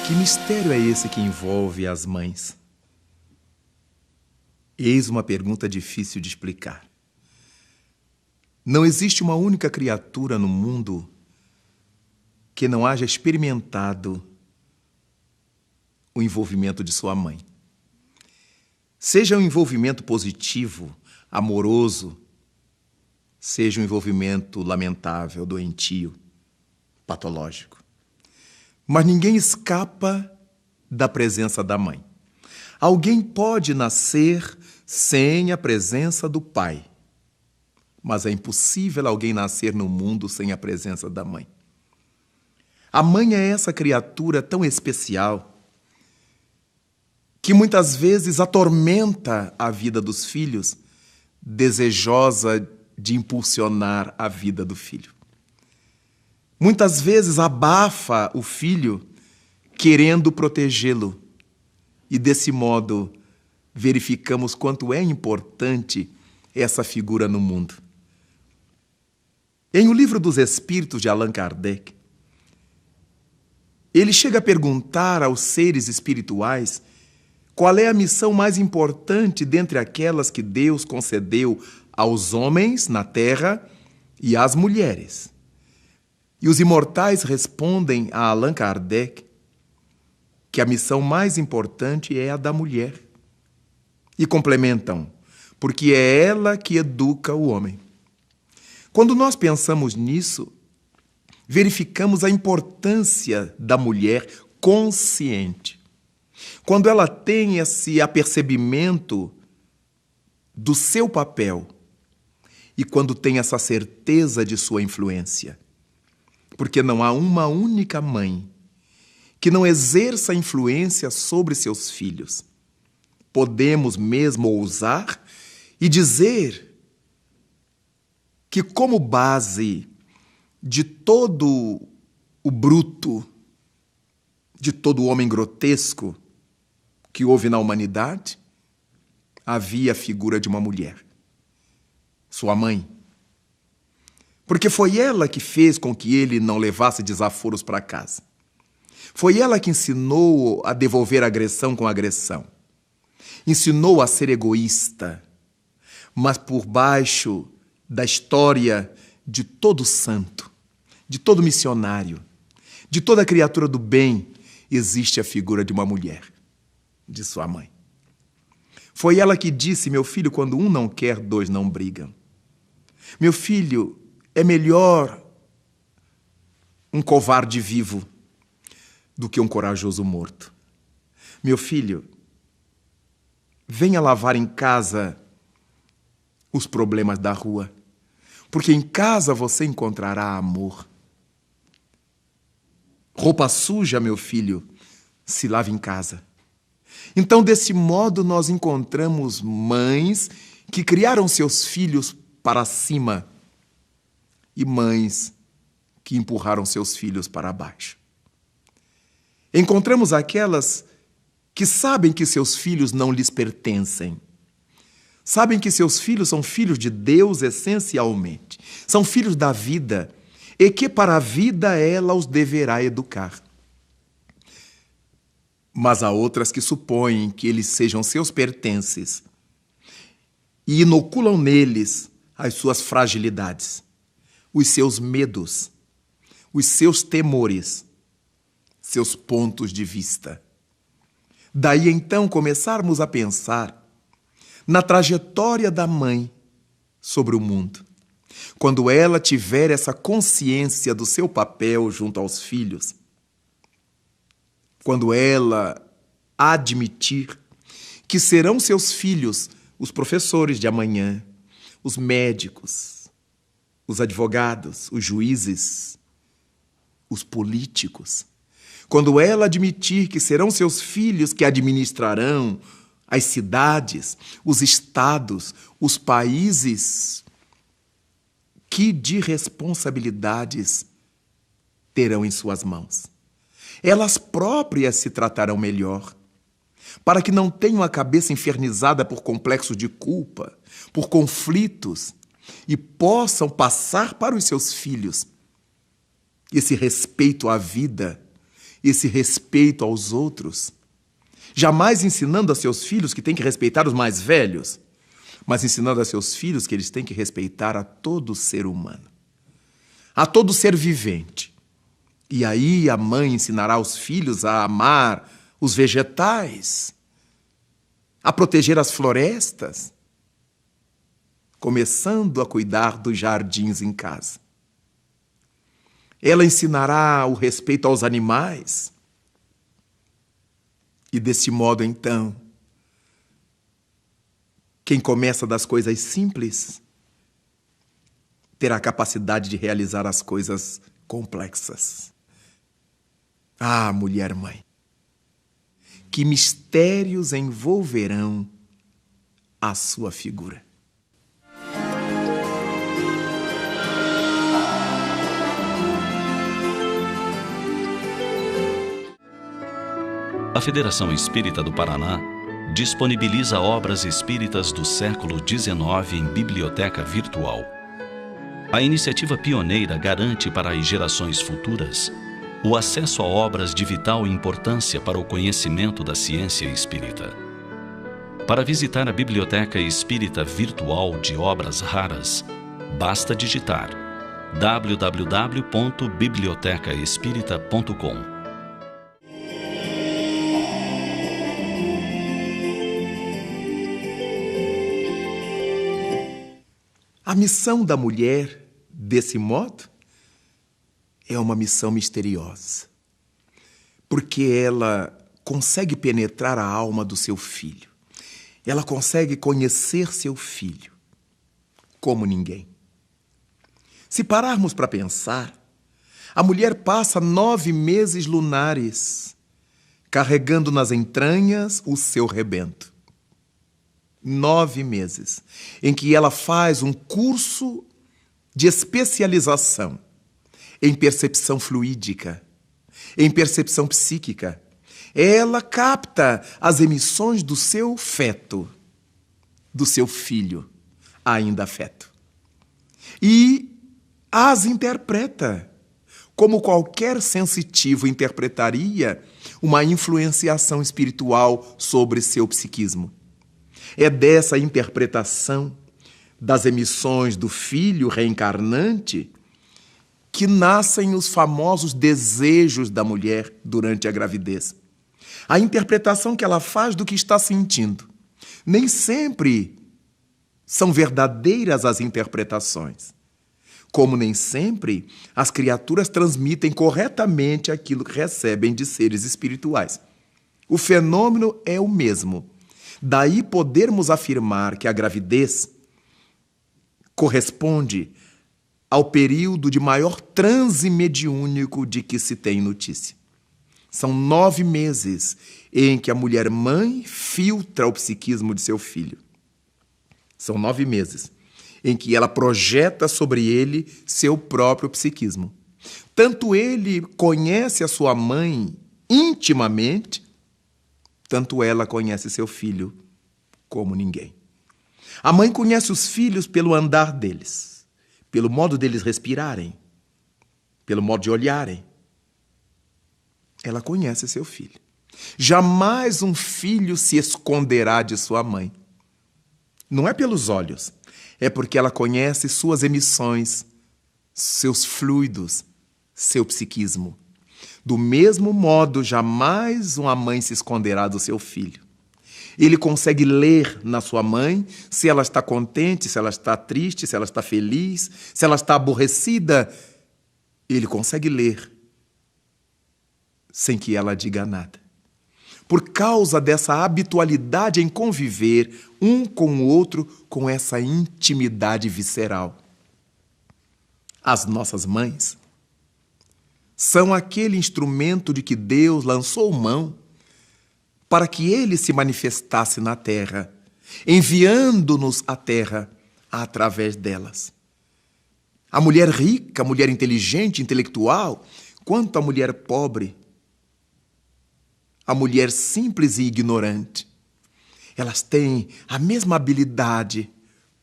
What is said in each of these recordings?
Que mistério é esse que envolve as mães? Eis uma pergunta difícil de explicar. Não existe uma única criatura no mundo que não haja experimentado o envolvimento de sua mãe. Seja um envolvimento positivo, amoroso, seja um envolvimento lamentável, doentio, patológico. Mas ninguém escapa da presença da mãe. Alguém pode nascer sem a presença do pai, mas é impossível alguém nascer no mundo sem a presença da mãe. A mãe é essa criatura tão especial que muitas vezes atormenta a vida dos filhos, desejosa de impulsionar a vida do filho. Muitas vezes abafa o filho, querendo protegê-lo. E desse modo, verificamos quanto é importante essa figura no mundo. Em O Livro dos Espíritos, de Allan Kardec, ele chega a perguntar aos seres espirituais qual é a missão mais importante dentre aquelas que Deus concedeu aos homens na terra e às mulheres. E os imortais respondem a Allan Kardec que a missão mais importante é a da mulher. E complementam, porque é ela que educa o homem. Quando nós pensamos nisso, verificamos a importância da mulher consciente. Quando ela tem esse apercebimento do seu papel e quando tem essa certeza de sua influência. Porque não há uma única mãe que não exerça influência sobre seus filhos. Podemos mesmo ousar e dizer que, como base de todo o bruto, de todo o homem grotesco que houve na humanidade, havia a figura de uma mulher, sua mãe. Porque foi ela que fez com que ele não levasse desaforos para casa. Foi ela que ensinou a devolver agressão com agressão. Ensinou a ser egoísta. Mas por baixo da história de todo santo, de todo missionário, de toda criatura do bem, existe a figura de uma mulher, de sua mãe. Foi ela que disse: meu filho, quando um não quer, dois não brigam. Meu filho, é melhor um covarde vivo do que um corajoso morto. Meu filho, venha lavar em casa os problemas da rua, porque em casa você encontrará amor. Roupa suja, meu filho, se lava em casa. Então, desse modo, nós encontramos mães que criaram seus filhos para cima e mães que empurraram seus filhos para baixo. Encontramos aquelas que sabem que seus filhos não lhes pertencem. Sabem que seus filhos são filhos de Deus essencialmente. São filhos da vida e que para a vida ela os deverá educar. Mas há outras que supõem que eles sejam seus pertences e inoculam neles as suas fragilidades, os seus medos, os seus temores, seus pontos de vista. Daí então começarmos a pensar na trajetória da mãe sobre o mundo. Quando ela tiver essa consciência do seu papel junto aos filhos, quando ela admitir que serão seus filhos os professores de amanhã, os médicos, os advogados, os juízes, os políticos. Quando ela admitir que serão seus filhos que administrarão as cidades, os estados, os países, que de responsabilidades terão em suas mãos. Elas próprias se tratarão melhor, para que não tenham a cabeça infernizada por complexos de culpa, por conflitos, e possam passar para os seus filhos esse respeito à vida esse respeito aos outros, jamais ensinando a seus filhos que têm que respeitar os mais velhos, mas ensinando a seus filhos que eles têm que respeitar a todo ser humano, a todo ser vivente. E aí a mãe ensinará os filhos a amar os vegetais, a proteger as florestas, começando a cuidar dos jardins em casa. Ela ensinará o respeito aos animais. E desse modo, então, quem começa das coisas simples terá a capacidade de realizar as coisas complexas. Ah, mulher-mãe, que mistérios envolverão a sua figura. A Federação Espírita do Paraná disponibiliza obras espíritas do século XIX em biblioteca virtual. A iniciativa pioneira garante para as gerações futuras o acesso a obras de vital importância para o conhecimento da ciência espírita. Para visitar a Biblioteca Espírita Virtual de Obras Raras, basta digitar www.bibliotecaespírita.com. A missão da mulher, desse modo, é uma missão misteriosa, porque ela consegue penetrar a alma do seu filho. Ela consegue conhecer seu filho como ninguém. Se pararmos para pensar, a mulher passa 9 meses lunares, carregando nas entranhas o seu rebento. 9 meses, em que ela faz um curso de especialização em percepção fluídica, em percepção psíquica. Ela capta as emissões do seu feto, do seu filho, ainda feto, e as interpreta, como qualquer sensitivo interpretaria uma influenciação espiritual sobre seu psiquismo. É dessa interpretação das emissões do filho reencarnante que nascem os famosos desejos da mulher durante a gravidez. A interpretação que ela faz do que está sentindo. Nem sempre são verdadeiras as interpretações. Como nem sempre as criaturas transmitem corretamente aquilo que recebem de seres espirituais. O fenômeno é o mesmo. Daí podermos afirmar que a gravidez corresponde ao período de maior transe mediúnico de que se tem notícia. São 9 meses em que a mulher-mãe filtra o psiquismo de seu filho. São 9 meses em que ela projeta sobre ele seu próprio psiquismo. Tanto ele conhece a sua mãe intimamente, tanto ela conhece seu filho como ninguém. A mãe conhece os filhos pelo andar deles, pelo modo deles respirarem, pelo modo de olharem. Ela conhece seu filho. Jamais um filho se esconderá de sua mãe. Não é pelos olhos, é porque ela conhece suas emissões, seus fluidos, seu psiquismo. Do mesmo modo, jamais uma mãe se esconderá do seu filho. Ele consegue ler na sua mãe se ela está contente, se ela está triste, se ela está feliz, se ela está aborrecida. Ele consegue ler sem que ela diga nada. Por causa dessa habitualidade em conviver um com o outro com essa intimidade visceral. As nossas mães são aquele instrumento de que Deus lançou mão para que ele se manifestasse na terra, enviando-nos à terra através delas. A mulher rica, a mulher inteligente, intelectual, quanto a mulher pobre, a mulher simples e ignorante, elas têm a mesma habilidade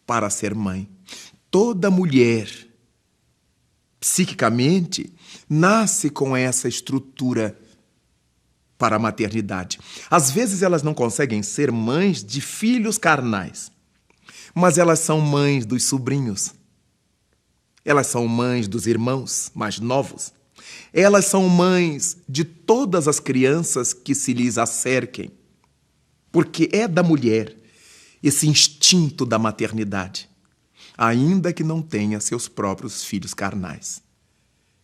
para ser mãe. Toda mulher, psiquicamente, nasce com essa estrutura para a maternidade. Às vezes elas não conseguem ser mães de filhos carnais, mas elas são mães dos sobrinhos. Elas são mães dos irmãos mais novos. Elas são mães de todas as crianças que se lhes acerquem, porque é da mulher esse instinto da maternidade, ainda que não tenha seus próprios filhos carnais.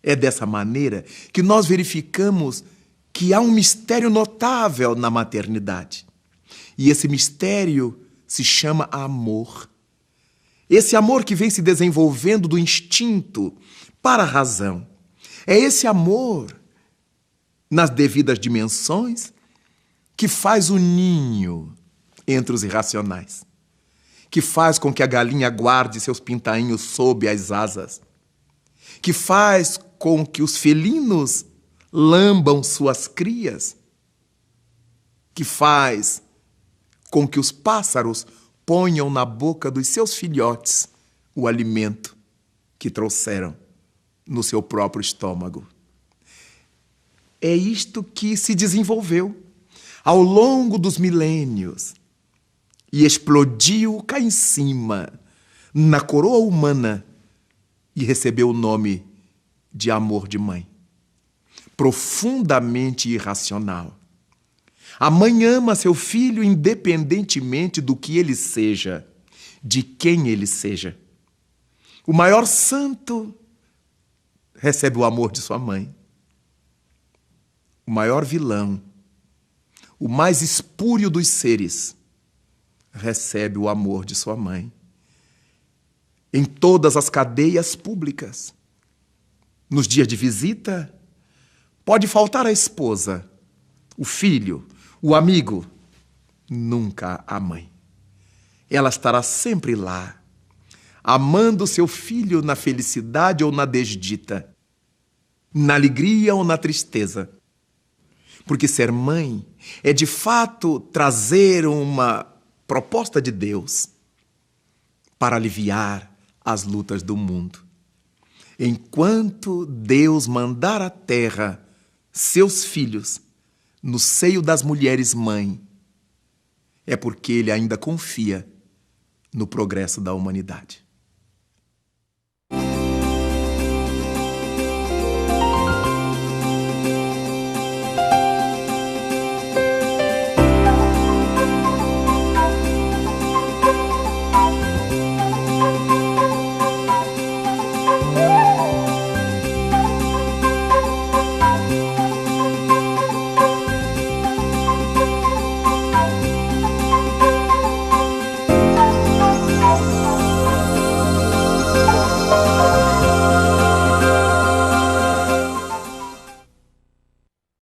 É dessa maneira que nós verificamos que há um mistério notável na maternidade. E esse mistério se chama amor. Esse amor que vem se desenvolvendo do instinto para a razão. É esse amor, nas devidas dimensões, que faz o ninho entre os irracionais, que faz com que a galinha guarde seus pintainhos sob as asas, que faz com que os felinos lambam suas crias, que faz com que os pássaros ponham na boca dos seus filhotes o alimento que trouxeram no seu próprio estômago. É isto que se desenvolveu ao longo dos milênios e explodiu cá em cima, na coroa humana, e recebeu o nome de amor de mãe. Profundamente irracional. A mãe ama seu filho independentemente do que ele seja, de quem ele seja. O maior santo recebe o amor de sua mãe. O maior vilão, o mais espúrio dos seres, recebe o amor de sua mãe. Em todas as cadeias públicas, nos dias de visita, pode faltar a esposa, o filho, o amigo, nunca a mãe. Ela estará sempre lá, amando seu filho na felicidade ou na desdita, na alegria ou na tristeza. Porque ser mãe é, de fato, trazer uma proposta de Deus para aliviar as lutas do mundo. Enquanto Deus mandar à terra seus filhos no seio das mulheres mãe, é porque Ele ainda confia no progresso da humanidade.